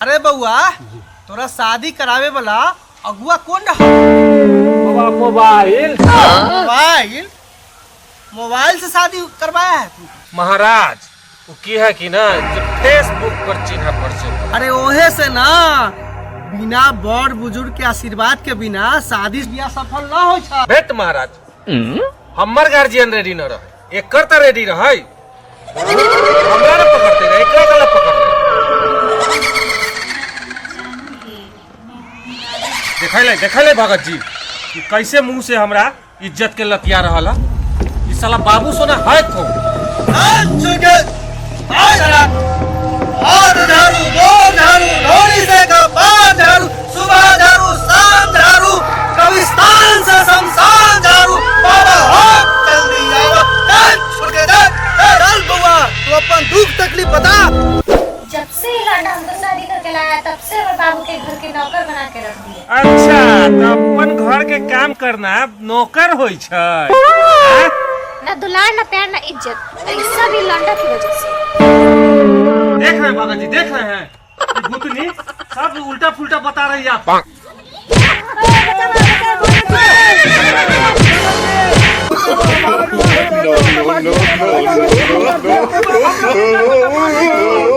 अरे बउआ तोरा शादी करावे वाला अगुआ कौन रहा? मोबाइल मोबाइल मोबाइल से शादी करवाया है तू? महाराज वो की है कि ना जो फेसबुक पर चिन्ह परिचय। अरे ओहे से ना बिना बड़ बुजुर्ग के आशीर्वाद के बिना शादी बियाह सफल ना हो छा। भेट महाराज हमर गार्जियन रेडी न रहे, एक करता रेडी रहे, हमरा न पकड़ते रहे, एकरा गलत पकड़ ले। देखै ले भगत जी कि कैसे मुंह से हमरा इज्जत के लतिया रहला। ई साला बाबू सोना है को सुबह झाड़ू शाम झाड़ू कब्रिस्तान से शमशान झाड़ू बाबा हो जल्दी आओ छोड़ के चल बउआ तू अपन दुख तकलीफ बता। जब से लौंडा हमको शादी करके लाया तब से और बाबू के घर के नौकर बना के रख दिए। अच्छा तो अपन घर के काम करना नौकर होई छै ना दुलार ना प्यार ना इज्जत, ऐसा भी लौंडा की वजह से। देख रहे हैं बाबा जी, देख रहे हैं ये भूतनी सब उल्टा फुल्टा बता रही है आप। no.